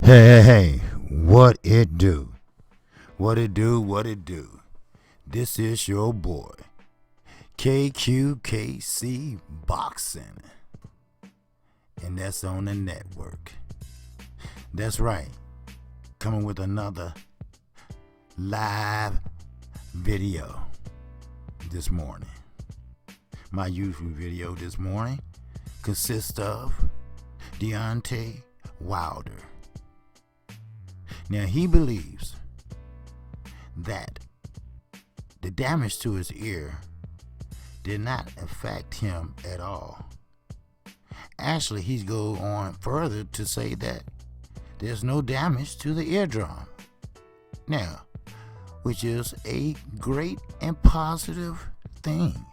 Hey, what it do? What it do? What it do? This is your boy, KQKC Boxing. And that's on the network. That's right. Coming with another live video this morning. My YouTube video this morning consists of Deontay Wilder. Now, he believes that the damage to his ear did not affect him at all. Actually, he's go on further to say that there's no damage to the eardrum. Now, which is a great and positive thing.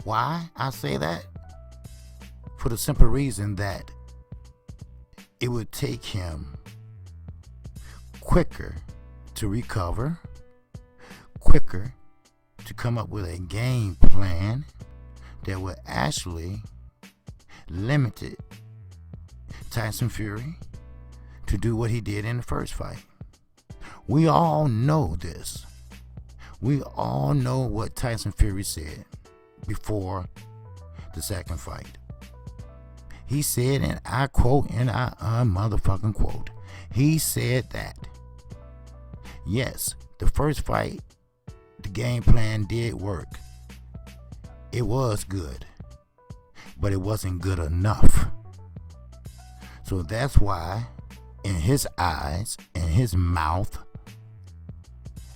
Why I say that? For the simple reason that it would take him quicker to recover, quicker to come up with a game plan that would actually limit Tyson Fury to do what he did in the first fight. We all know this. We all know what Tyson Fury said before the second fight. He said, and I quote, and I motherfucking quote, he said that, yes, the first fight, the game plan did work. It was good, but it wasn't good enough. So that's why, in his eyes, in his mouth,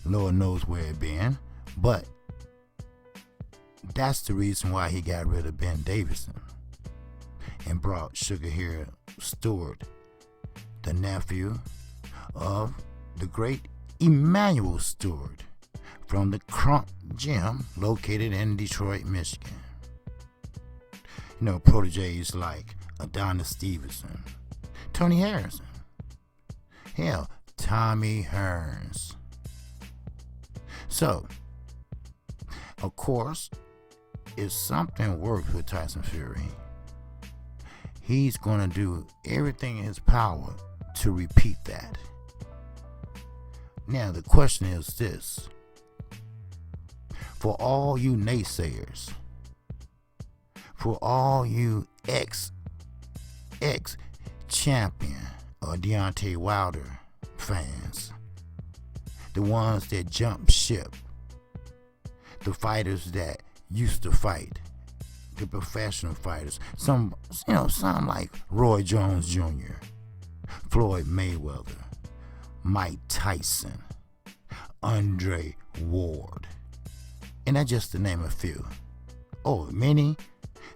Lord knows where it been, but that's the reason why he got rid of Ben Davison and brought Sugar Hill Stewart, the nephew of the great Emmanuel Stewart from the Crump Gym located in Detroit, Michigan. You know, proteges like Adonis Stevenson, Tony Harrison, hell, Tommy Hearns. So, of course, if something works with Tyson Fury, he's going to do everything in his power to repeat that. Now, the question is this. For all you naysayers, for all you ex-champion or Deontay Wilder fans, the ones that jumped ship, the fighters that used to fight, the professional fighters, some like Roy Jones Jr., Floyd Mayweather, Mike Tyson, Andre Ward, and that's just to name a few. Oh, many,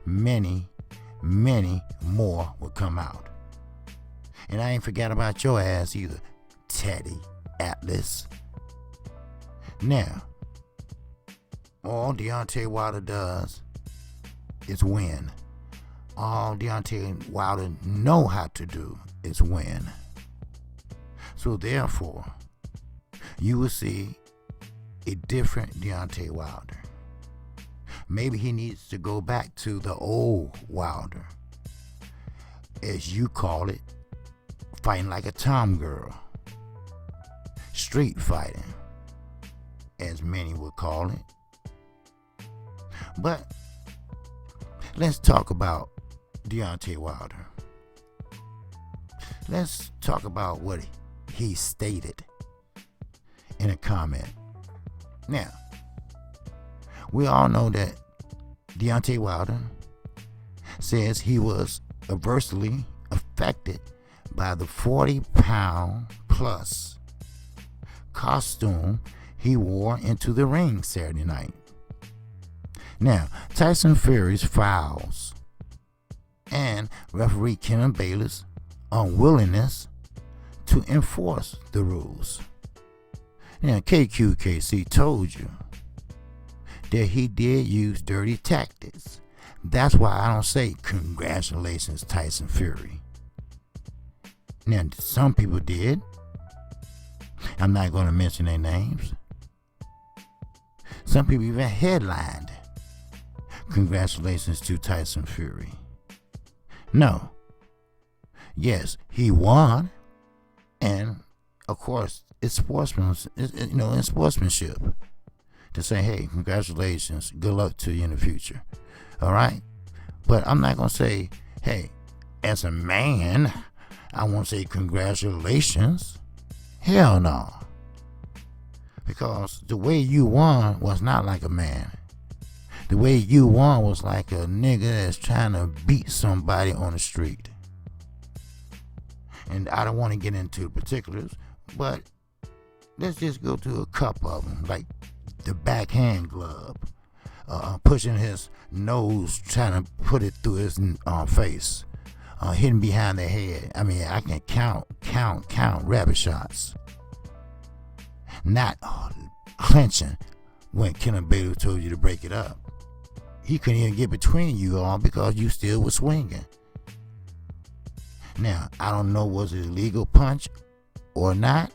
many, many more will come out. And I ain't forgot about your ass either, Teddy Atlas. Now, all Deontay Wilder does is win. All Deontay Wilder know how to do is win. So therefore, you will see a different Deontay Wilder. Maybe he needs to go back to the old Wilder, as you call it, fighting like a tom girl, street fighting, as many would call it. But let's talk about Deontay Wilder. Let's talk about what he stated in a comment. Now, we all know that Deontay Wilder says he was adversely affected by the 40-pound plus costume he wore into the ring Saturday night. Now, Tyson Fury's fouls and referee Kevin Baylor's unwillingness to enforce the rules. Now, KQKC told you that he did use dirty tactics. That's why I don't say congratulations, Tyson Fury. Now, some people did. I'm not going to mention their names. Some people even headlined, congratulations to Tyson Fury. No. Yes, he won. And of course, it's in sportsmanship to say, hey, congratulations, good luck to you in the future. All right? But I'm not going to say, hey, as a man, I won't say congratulations. Hell no. Because the way you won was not like a man. The way you won was like a nigga that's trying to beat somebody on the street. And I don't want to get into the particulars, but let's just go to a couple of them, like the backhand glove, pushing his nose, trying to put it through his face, hitting behind the head. I mean, I can count rabbit shots. Not clenching when Kenneth Bailey told you to break it up. He couldn't even get between you all because you still was swinging. Now, I don't know was it a legal punch or not,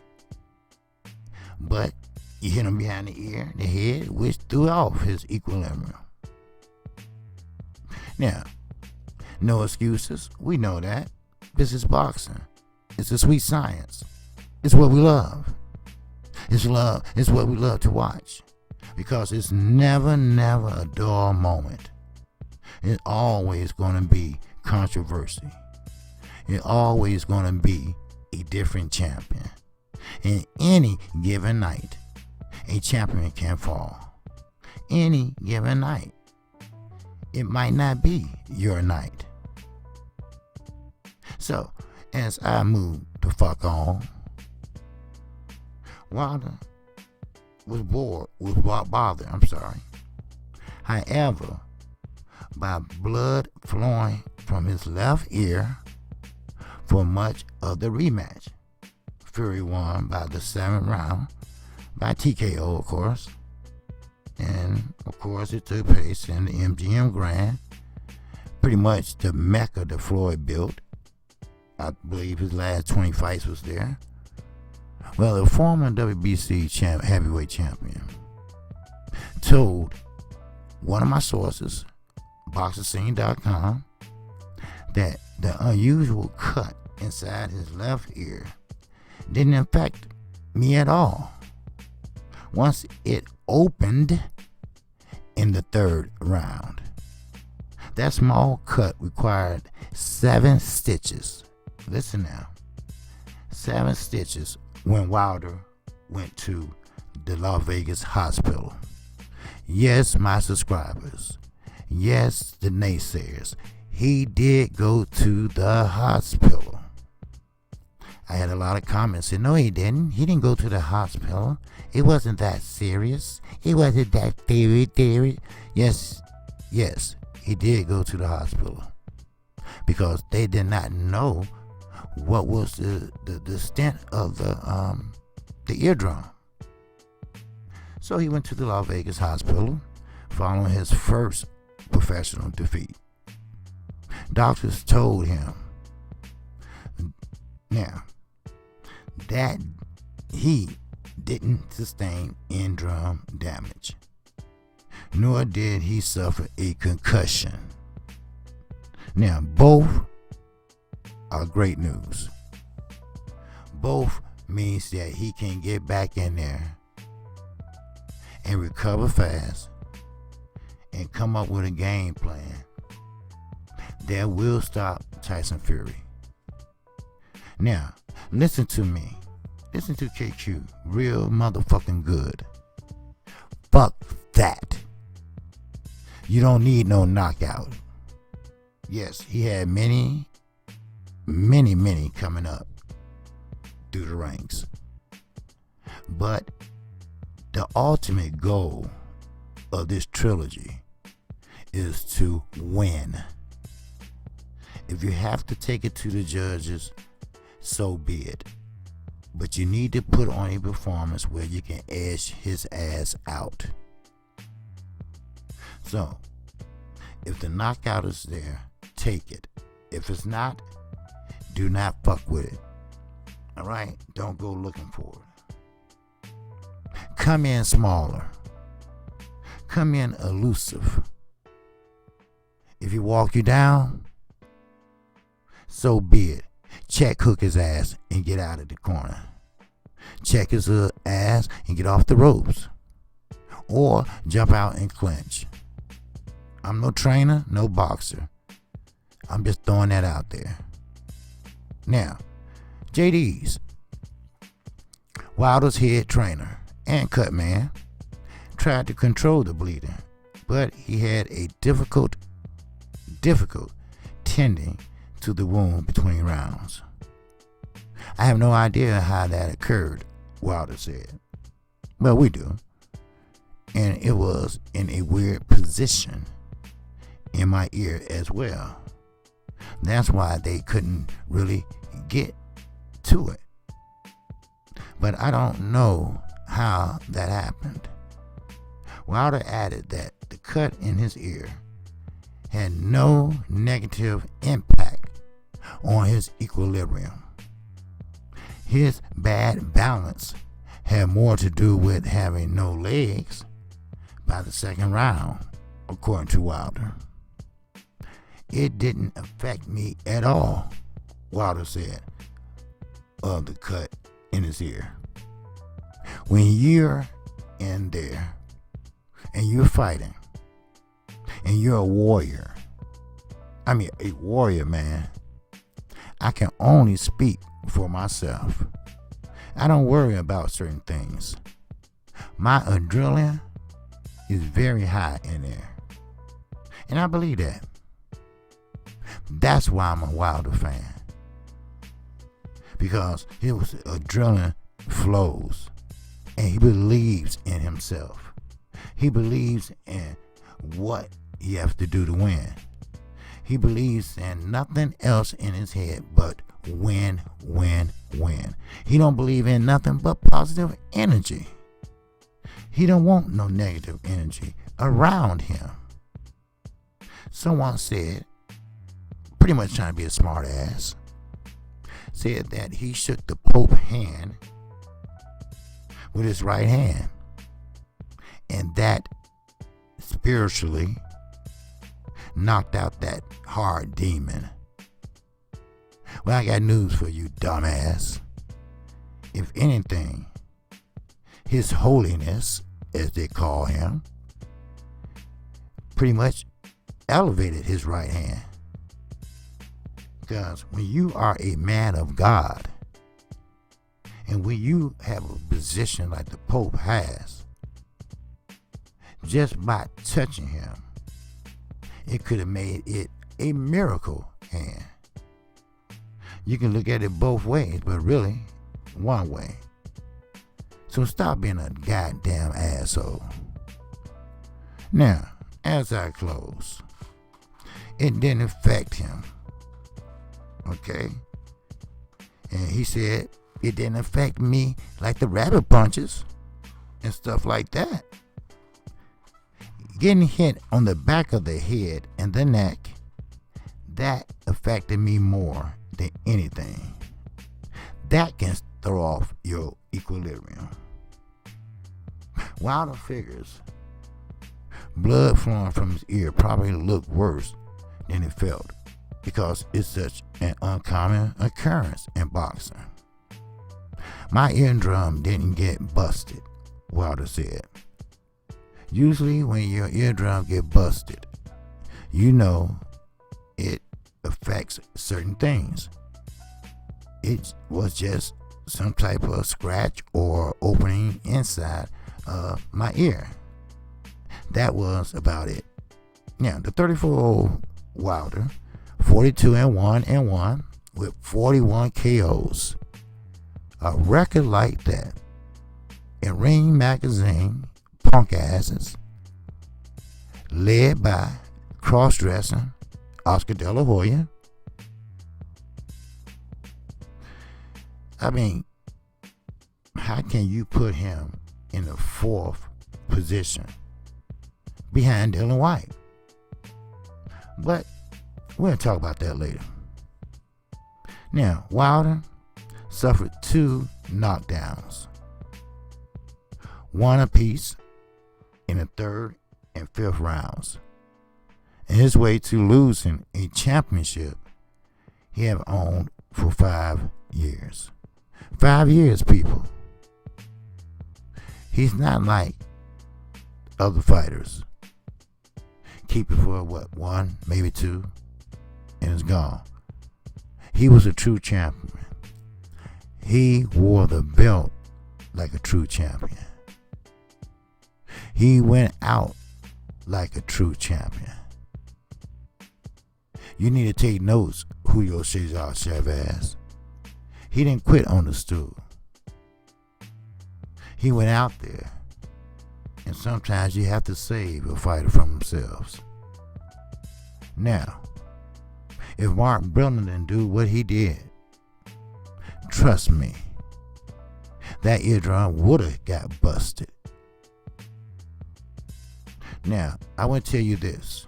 but you hit him behind the ear, the head, which threw off his equilibrium. Now, no excuses. We know that. This is boxing. It's a sweet science. It's what we love. It's love. It's what we love to watch. Because it's never a dull moment. It's always going to be controversy. It's always going to be a different champion. In any given night, a champion can fall. Any given night. It might not be your night. So, as I move the fuck on, Wilder was bothered, however, by blood flowing from his left ear for much of the rematch. Fury won by the 7th round by TKO, of course. And, of course, it took place in the MGM Grand, pretty much the mecca that Floyd built. I believe his last 20 fights was there. Well, the former WBC heavyweight champion told one of my sources, boxerscene.com, that the unusual cut inside his left ear didn't affect me at all. Once it opened in the 3rd round, that small cut required 7 stitches. Listen now, 7 stitches when Wilder went to the Las Vegas hospital. Yes, my subscribers. Yes, the naysayers. He did go to the hospital. I had a lot of comments saying, no, he didn't. He didn't go to the hospital. It wasn't that serious. It wasn't that theory. Yes, he did go to the hospital. Because they did not know what was the stent of the eardrum. So he went to the Las Vegas hospital following his first professional defeat. Doctors told him now that he didn't sustain eardrum damage, nor did he suffer a concussion. Now, both are great news. Both means that he can get back in there and recover fast and come up with a game plan that will stop Tyson Fury. Now, listen to me. Listen to KQ. Real motherfucking good. Fuck that. You don't need no knockout. Yes, he had many coming up through the ranks. But the ultimate goal of this trilogy is to win. If you have to take it to the judges, so be it. But you need to put on a performance where you can edge his ass out. So, if the knockout is there, take it. If it's not, do not fuck with it. Alright? Don't go looking for it. Come in smaller. Come in elusive. If he walk you down, so be it. check hook his ass and get out of the corner. Check his ass and get off the ropes. Or jump out and clinch. I'm no trainer, no boxer. I'm just throwing that out there. Now, JD's, Wilder's head trainer and cut man, tried to control the bleeding, but he had a difficult tending to the wound between rounds. I have no idea how that occurred, Wilder said. Well, we do. And it was in a weird position in my ear as well. That's why they couldn't really get to it. But I don't know how that happened. Wilder added that the cut in his ear had no negative impact on his equilibrium. His bad balance had more to do with having no legs by the second round, according to Wilder. It didn't affect me at all, Wilder said, of the cut in his ear. When you're in there and you're fighting and you're a warrior, a warrior, man, I can only speak for myself. I don't worry about certain things. My adrenaline is very high in there. And I believe that. That's why I'm a Wilder fan. Because his adrenaline flows. And he believes in himself. He believes in what he has to do to win. He believes in nothing else in his head but win, win, win. He don't believe in nothing but positive energy. He don't want no negative energy around him. Someone said, pretty much trying to be a smart ass, said that he shook the Pope's hand with his right hand. And that spiritually knocked out that hard demon. Well, I got news for you, dumbass. If anything, His Holiness, as they call him, pretty much elevated his right hand. Because when you are a man of God, and when you have a position like the Pope has, just by touching him, it could have made it a miracle hand. You can look at it both ways, but really, one way. So stop being a goddamn asshole. Now, as I close, it didn't affect him. Okay? And he said it didn't affect me like the rabbit punches and stuff like that. Getting hit on the back of the head and the neck, that affected me more than anything. That can throw off your equilibrium. Wilder figures blood flowing from his ear probably looked worse than it felt because it's such an uncommon occurrence in boxing. My eardrum didn't get busted, Wilder said. Usually when your eardrum get busted, you know it affects certain things. It was just some type of scratch or opening inside my ear. That was about it. Now, the 34-year-old Wilder, 42-1 with 41 KOs. A record like that in Ring Magazine, punk asses, led by cross-dressing Oscar De La Hoya. I mean, how can you put him in the fourth position behind Dylan White? But we'll talk about that later. Now, Wilder suffered 2 knockdowns, one apiece in the 3rd and 5th rounds. In his way to losing a championship he had owned for 5 years. 5 years, people. He's not like other fighters. Keep it for what, 1, maybe 2, and it's gone. He was a true champion. He wore the belt like a true champion. He went out like a true champion. You need to take notes, Julio Cesar Chavez. He didn't quit on the stool. He went out there. And sometimes you have to save a fighter from themselves. Now, if Mark Brennan didn't do what he did, trust me, that eardrum would have got busted. Now, I want to tell you this.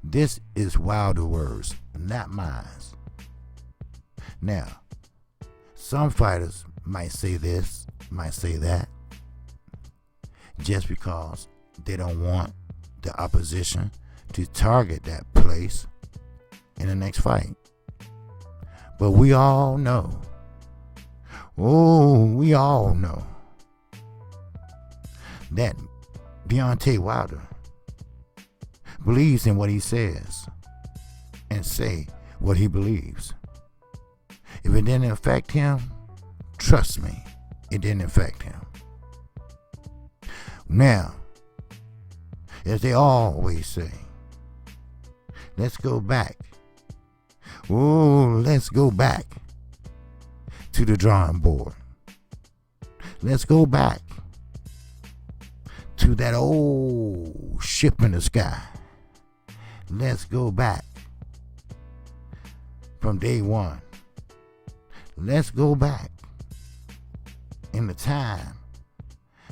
This is Wilder words, not mine. Now, some fighters might say this, might say that, just because they don't want the opposition to target that place in the next fight. But we all know, we all know that Deontay Wilder believes in what he says and say what he believes. If it didn't affect him, trust me, it didn't affect him. Now, as they always say, let's go back. Let's go back to the drawing board. Let's go back to that old ship in the sky. Let's go back from day one. Let's go back in the time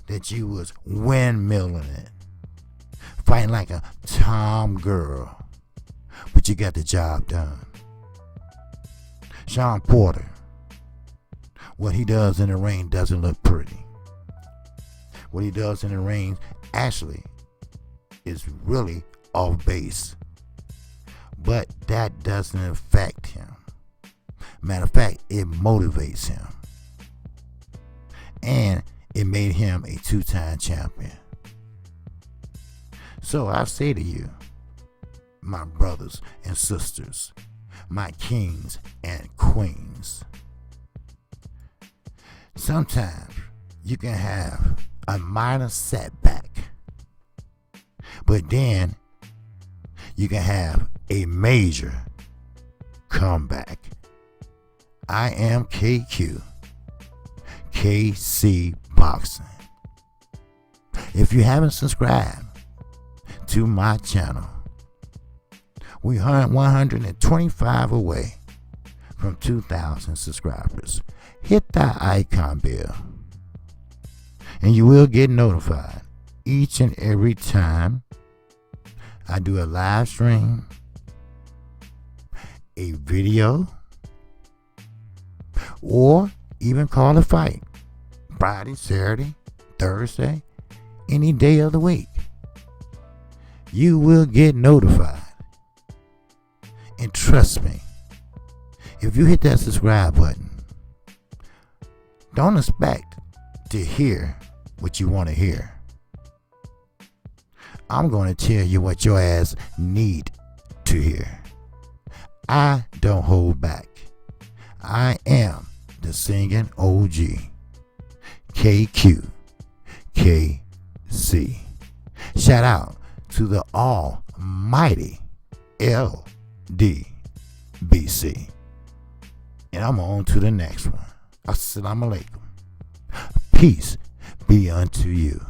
that you was windmilling it, fighting like a tom girl, but you got the job done. Sean Porter, what he does in the ring doesn't look pretty. What he does in the ring actually is really off base, but that doesn't affect him. Matter of fact, it motivates him, and it made him a 2-time champion. So I say to you, my brothers and sisters, my kings and queens, sometimes you can have a minor setback, but then you can have a major comeback. I am KQ, KC Boxing. If you haven't subscribed to my channel, we are 125 away from 2,000 subscribers. Hit that icon bell, and you will get notified each and every time I do a live stream, a video, or even call a fight. Friday, Saturday, Thursday, any day of the week. You will get notified. And trust me, if you hit that subscribe button, don't expect to hear what you want to hear. I'm going to tell you what your ass need to hear. I don't hold back. I am the singing OG, KQ, KC. Shout out to the almighty LDBC. And I'm on to the next one. Assalamu alaikum. Peace be unto you.